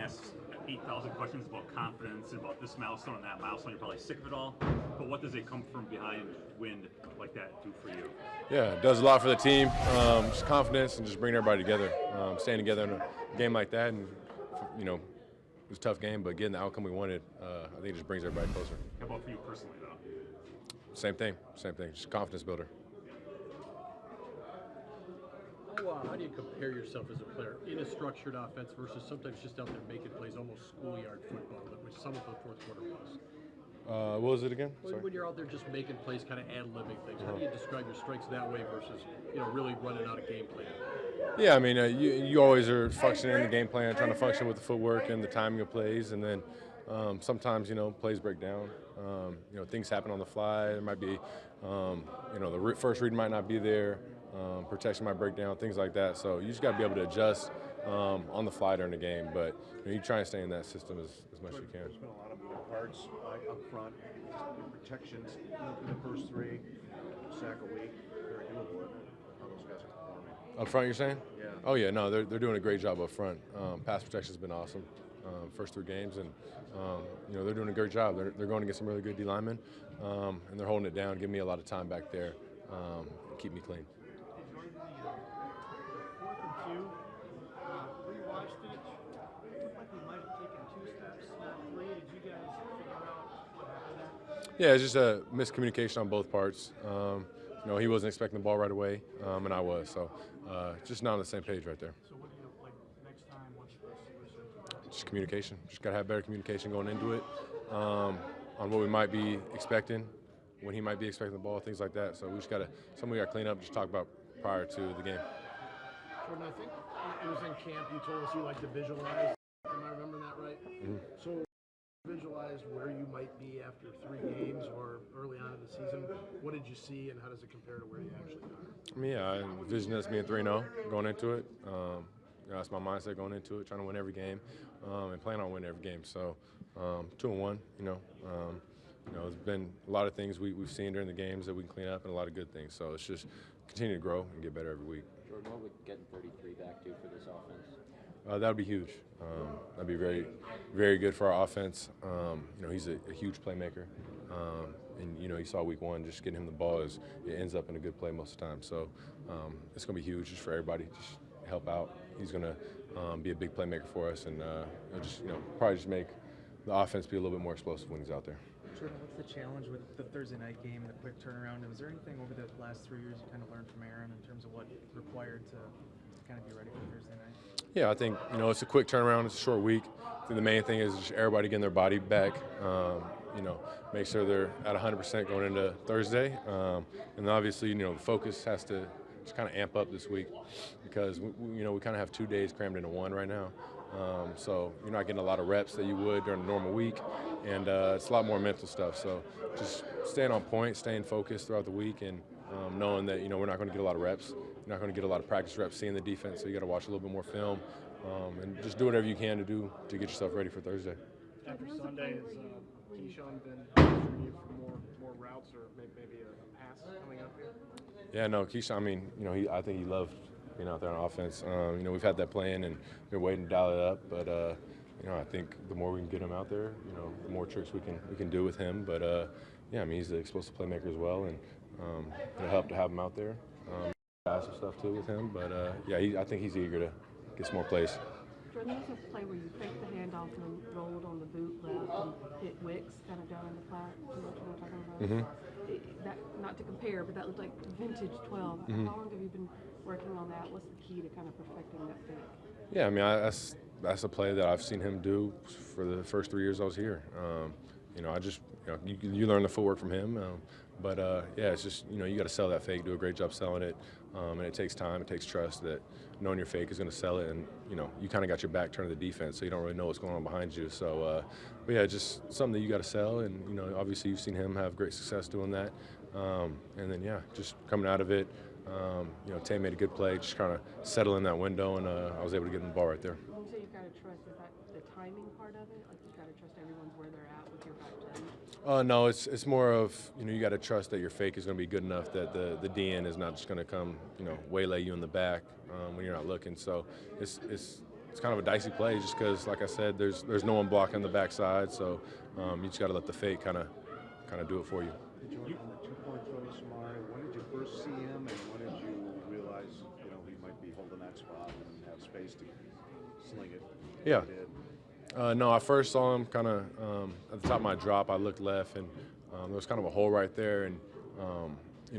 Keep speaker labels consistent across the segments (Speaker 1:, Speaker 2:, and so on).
Speaker 1: ask 8,000 questions about confidence, about this milestone and that milestone. You're probably sick of it all. But what does a come from behind win like that do for you?
Speaker 2: Yeah, it does a lot for the team. Just confidence and just bringing everybody together. Staying together in a game like that, and it was a tough game, but getting the outcome we wanted, I think it just brings everybody closer.
Speaker 1: How about for you personally, though?
Speaker 2: Same thing. Just a confidence builder.
Speaker 3: How do you compare yourself as a player in a structured offense versus sometimes just out there making plays, almost schoolyard football, which some of the fourth quarter was?
Speaker 2: What was it again? Sorry.
Speaker 3: When you're out there just making plays, kind of ad-libbing things, how do you describe your strengths that way versus really running out a game plan?
Speaker 2: Yeah, I mean, you always are functioning in the game plan, trying to function with the footwork and the timing of plays, and then sometimes plays break down. Things happen on the fly. There might be, the first read might not be there. Protection might break down, things like that. So you just got to be able to adjust on the fly during the game. But you try and stay in that system as much as you can.
Speaker 4: There's been a lot of moving parts up front. Protections in the first three, sack a week, very doable. How those guys are performing.
Speaker 2: Up front, you're saying?
Speaker 4: Yeah.
Speaker 2: Oh yeah, no, they're doing a great job up front. Pass protection's been awesome. First 3 games, and they're doing a great job. They're going to get some really good D linemen, and they're holding it down, giving me a lot of time back there, and keep me clean.
Speaker 5: Rewatched it. It looked like we might have taken 2 steps, not 3. Did you guys figure out what happened there?
Speaker 2: Yeah, it's just a miscommunication on both parts. He wasn't expecting the ball right away, and I was. So just not on the same page right there.
Speaker 5: So what do you like next time? What's the solution?
Speaker 2: Just communication. Just got to have better communication going into it on what we might be expecting, when he might be expecting the ball, things like that. So we just got to, something we got to clean up, just talk about prior to the game.
Speaker 3: Jordan, I think it was in camp you told us you like to visualize. Am I remembering that right?
Speaker 2: Mm-hmm.
Speaker 3: So visualize where you might be after 3 games or early on in the season. What did you see, and how does it compare to where you actually are?
Speaker 2: I mean, yeah, I envision us being 3-0 going into it. That's my mindset going into it, trying to win every game, and plan on winning every game. So 2-1, there's been a lot of things we've seen during the games that we can clean up, and a lot of good things. So it's just continue to grow and get better every week.
Speaker 6: Jordan, what would getting 33 back do for this offense?
Speaker 2: That would be huge. That'd be very, very good for our offense. He's a huge playmaker. And you saw week 1, just getting him the ball it ends up in a good play most of the time. So it's going to be huge just for everybody. Just help out. He's going to be a big playmaker for us, and probably just make the offense be a little bit more explosive when he's out there.
Speaker 7: Jordan, what's the challenge with the Thursday night game and the quick turnaround? And was there anything over the last 3 years you kind of learned from Aaron in terms of what required to kind of be ready for Thursday night?
Speaker 2: Yeah, I think it's a quick turnaround. It's a short week. I think the main thing is just everybody getting their body back. Make sure they're at 100% going into Thursday. And obviously, the focus has to just kind of amp up this week because we kind of have 2 days crammed into one right now. So you're not getting a lot of reps that you would during a normal week, and it's a lot more mental stuff. So just staying on point, staying focused throughout the week, and knowing that we're not going to get a lot of reps, you're not going to get a lot of practice reps seeing the defense. So you got to watch a little bit more film, and just do whatever you can to get yourself ready for Thursday.
Speaker 5: After Sunday, has Keyshawn been pressuring you for more routes or maybe a pass coming up here?
Speaker 2: Yeah, no, Keyshawn. I mean, I think he loved being out there on offense. We've had that plan and we're waiting to dial it up. But I think the more we can get him out there, the more tricks we can do with him. But he's an explosive playmaker as well, and it'll help to have him out there. Passive stuff too with him. But I think he's eager to get some more plays.
Speaker 8: Jordan, there was a play where you faked the handoff and rolled on the boot left and hit Wicks kind of down in the flat. You know what I'm talking about?
Speaker 2: Mm-hmm.
Speaker 8: That, not to compare, but that looked like vintage 12.
Speaker 2: Mm-hmm.
Speaker 8: How long have you been working on that? What's the key to kind of perfecting that fake?
Speaker 2: Yeah, I mean, that's a play that I've seen him do for the first 3 years I was here. You learn the footwork from him. It's just, you got to sell that fake, do a great job selling it. And it takes time, it takes trust that knowing your fake is going to sell it. And, you kind of got your back turned to the defense, so you don't really know what's going on behind you. So, just something that you got to sell. And, obviously you've seen him have great success doing that. And then, just coming out of it, Tay made a good play, just kind of settle in that window, and I was able to get him the ball right there.
Speaker 8: When you say you've got to trust, is that the timing part of it? Like you've got to trust everyone's where they're at with your back turned?
Speaker 2: No, it's more of, you got to trust that your fake is going to be good enough that the DN is not just going to come, waylay you in the back when you're not looking. So it's it's kind of a dicey play just because, like I said, there's no one blocking the backside, so you just got to let the fake kind of do it for you.
Speaker 4: Jordan, on the two-point throw to Samari, when did you first see him, and when did you realize, he might be holding that spot and have space to sling it?
Speaker 2: Yeah.
Speaker 4: He did.
Speaker 2: No, I first saw him kind of at the top of my drop. I looked left, and there was kind of a hole right there, and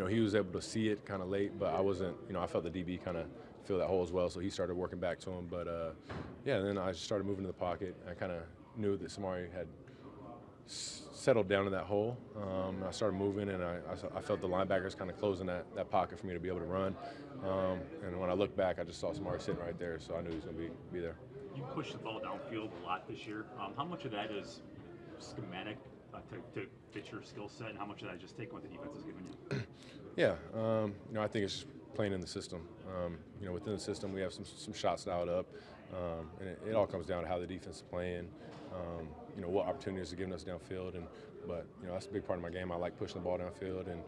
Speaker 2: he was able to see it kind of late, but I wasn't. I felt the DB kind of feel that hole as well, so he started working back to him. But yeah, then I just started moving to the pocket. I kind of knew that Samari had settled down in that hole. I started moving, and I felt the linebackers kind of closing that pocket for me to be able to run. And when I looked back, I just saw Samari sitting right there, so I knew he was going to be there.
Speaker 1: You pushed the ball downfield a lot this year. How much of that is schematic to fit your skill set, and how much of that is just taking what the defense is giving you?
Speaker 2: Yeah, I think it's just playing in the system. Within the system, we have some shots dialed up, and it all comes down to how the defense is playing. What opportunities are giving us downfield, but that's a big part of my game. I like pushing the ball downfield and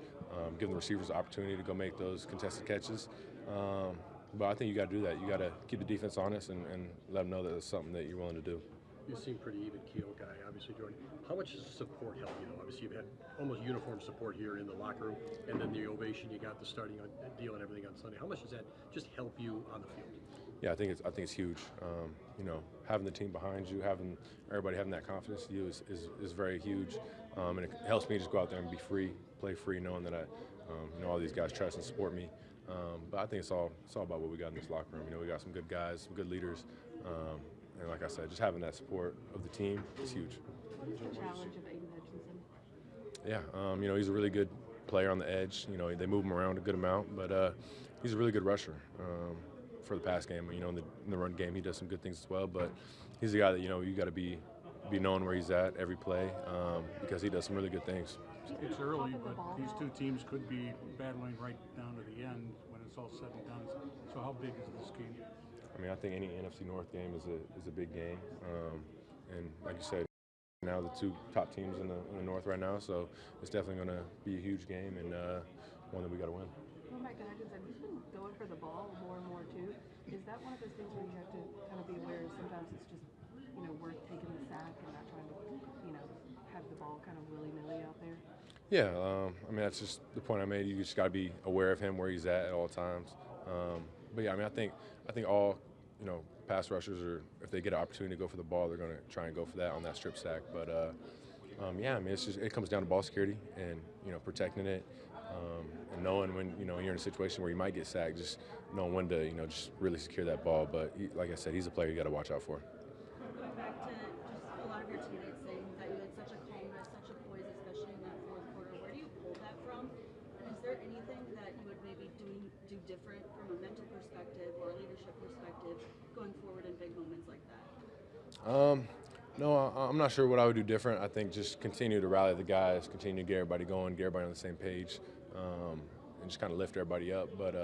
Speaker 2: giving the receivers the opportunity to go make those contested catches. But I think you got to do that. You got to keep the defense honest and let them know that it's something that you're willing to do.
Speaker 3: You seem pretty even keel guy, obviously, Jordan. How much does support help you? Obviously, you've had almost uniform support here in the locker room, and then the ovation you got, the starting deal and everything on Sunday. How much does that just help you on the field?
Speaker 2: Yeah, I think it's huge. Having the team behind you, having everybody having that confidence in you is very huge, and it helps me just go out there and be free, play free, knowing that all these guys trust and support me. But I think it's all about what we got in this locker room. We got some good guys, some good leaders, and like I said, just having that support of the team is huge.
Speaker 8: What's the challenge of Aiden Hutchinson?
Speaker 2: Yeah, he's a really good player on the edge. They move him around a good amount, but he's a really good rusher for the pass game. In the run game, he does some good things as well. But he's a guy that you got to be knowing where he's at every play because he does some really good things.
Speaker 9: It's early, but these two teams could be battling right down to the end when it's all said and done. So how big is this game?
Speaker 2: I think any NFC North game is a big game, and like you said, now the two top teams in the North right now, so it's definitely going to be a huge game and one that we got to win.
Speaker 8: Going back to Hutchinson, he's been going for the ball more and more too. Is that one of those things where you have to kind of be aware? Sometimes it's just worth taking the sack and not trying to have the ball kind of willy-nilly out there.
Speaker 2: Yeah, that's just the point I made. You just got to be aware of him where he's at all times. But yeah, I think all pass rushers are, if they get an opportunity to go for the ball, they're going to try and go for that on that strip sack. But it comes down to ball security and protecting it and knowing when you're in a situation where you might get sacked, just knowing when to just really secure that ball. But like I said, he's a player you got to watch out for.
Speaker 10: Going back to just a lot of your teammates saying that you had such a calmness, such a poise, especially in that fourth quarter. Where do you pull that from? And is there anything that you would maybe do different from a mental perspective or a leadership perspective going forward in big moments like that?
Speaker 2: No, I'm not sure what I would do different. I think just continue to rally the guys, continue to get everybody going, get everybody on the same page, and just kind of lift everybody up. But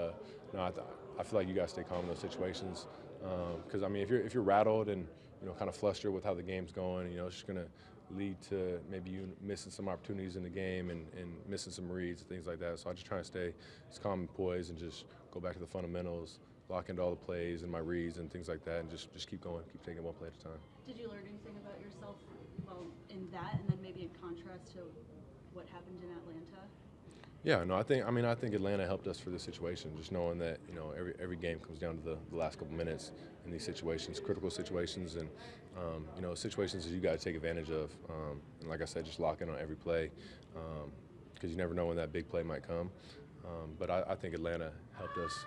Speaker 2: no, I feel like you guys stay calm in those situations because if you're rattled and kind of flustered with how the game's going, it's just going to lead to maybe you missing some opportunities in the game and missing some reads and things like that. So I just try to stay as calm and poised and just go back to the fundamentals, lock into all the plays and my reads and things like that, and just keep going, keep taking one play at a time.
Speaker 10: Did you learn anything about yourself, in that, and then maybe in contrast to what happened in Atlanta?
Speaker 2: Yeah, no, I think Atlanta helped us for this situation. Just knowing that every game comes down to the last couple minutes in these situations, critical situations, and situations that you got to take advantage of. And like I said, just lock in on every play because you never know when that big play might come. But I think Atlanta helped us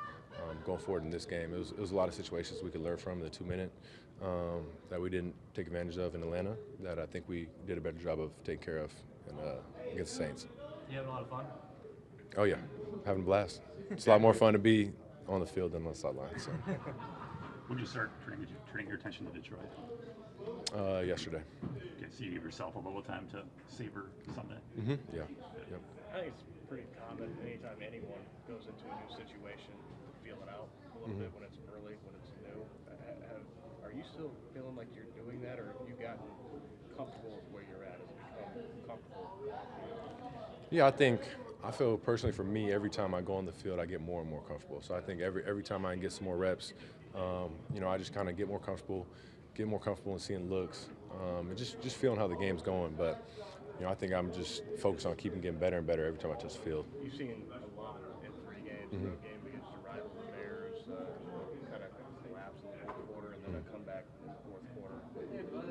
Speaker 2: going forward in this game. It was a lot of situations we could learn from in the 2-minute that we didn't take advantage of in Atlanta that I think we did a better job of taking care of against the Saints.
Speaker 11: You having a lot of fun?
Speaker 2: Oh yeah, having a blast. It's a lot more fun to be on the field than on the sideline. So.
Speaker 1: When did you start turning your attention to Detroit?
Speaker 2: Yesterday.
Speaker 1: Okay, so you give yourself a little time to savor Sunday?
Speaker 2: Mm-hmm. Yeah. Yep.
Speaker 5: I think it's pretty common anytime anyone goes into a new situation, feel it out a little bit when it's early, when it's new. Are you still feeling like you're doing that, or have you gotten comfortable with where you're at? Has it become comfortable?
Speaker 2: Yeah, I feel personally for me, every time I go on the field, I get more and more comfortable. So I think every time I can get some more reps, I just kind of get more comfortable in seeing looks, and just feeling how the game's going. But I think I'm just focused on getting better and better every time I touch the field.
Speaker 5: You've seen a lot in 3 games. Mm-hmm. A game against your rival, the Bears, kind of collapse in the fourth quarter, and then a comeback in the fourth quarter.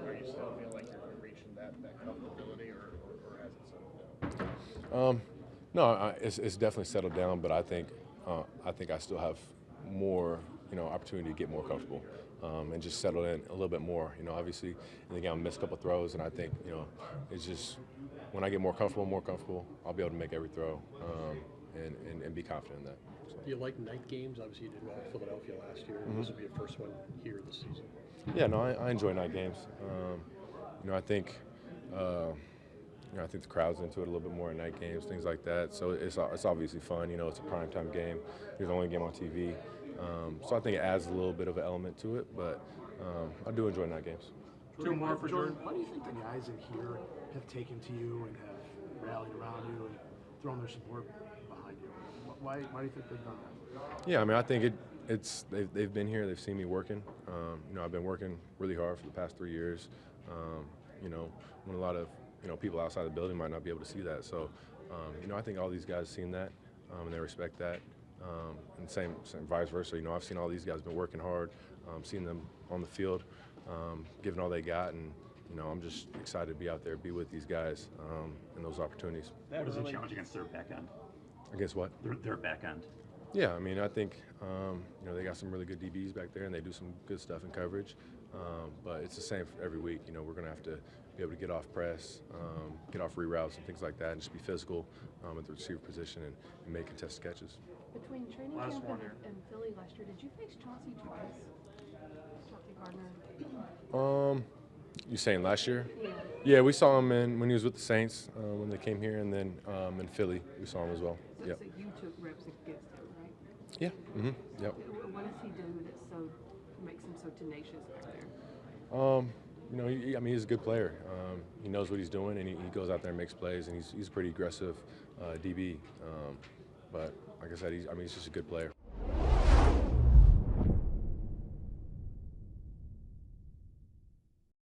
Speaker 5: Are you still feel like you're reaching that comfortability, or has it settled down?
Speaker 2: No, it's definitely settled down, but I think I still have more opportunity to get more comfortable and just settle in a little bit more. Obviously in the game I missed a couple throws, and I think it's just when I get more comfortable, I'll be able to make every throw and be confident in that. So.
Speaker 3: Do you like night games? Obviously you did well in Philadelphia last year.
Speaker 2: Mm-hmm.
Speaker 3: This will be your first one here this season.
Speaker 2: Yeah, no, I enjoy night games. I think. I think the crowd's into it a little bit more at night games, things like that. So it's obviously fun. It's a primetime game. It's the only game on TV. So I think it adds a little bit of an element to it, but I do enjoy night games.
Speaker 1: Two more for Jordan.
Speaker 11: What do you think the guys in here have taken to you and have rallied around you and thrown their support behind you? Why do you think they've done that?
Speaker 2: Yeah, I think they've been here. They've seen me working. I've been working really hard for the past 3 years. When a lot of people outside the building might not be able to see that. So, I think all these guys seen that, and they respect that. And same vice versa. I've seen all these guys been working hard, seen them on the field, giving all they got, and I'm just excited to be out there, be with these guys, and those opportunities.
Speaker 1: What is the challenge against their back end?
Speaker 2: Against what?
Speaker 1: Their back end.
Speaker 2: Yeah, I think they got some really good DBs back there, and they do some good stuff in coverage. But it's the same for every week. We're going to have to be able to get off press, get off reroutes and things like that, and just be physical at the receiver position and make contested catches.
Speaker 8: Between training camp and Philly last year, did you face Chauncey twice? Chauncey Gardner?
Speaker 2: You saying last year?
Speaker 8: Yeah.
Speaker 2: Yeah, we saw him when he was with the Saints when they came here, and then in Philly we saw him as well.
Speaker 8: So,
Speaker 2: yep.
Speaker 8: So you took reps against him, right?
Speaker 2: Yeah. Mm-hmm. Yep.
Speaker 8: What does he do that makes him so tenacious back there?
Speaker 2: He's a good player. He knows what he's doing, and he goes out there and makes plays, and he's a pretty aggressive DB. But like I said, he's just a good player.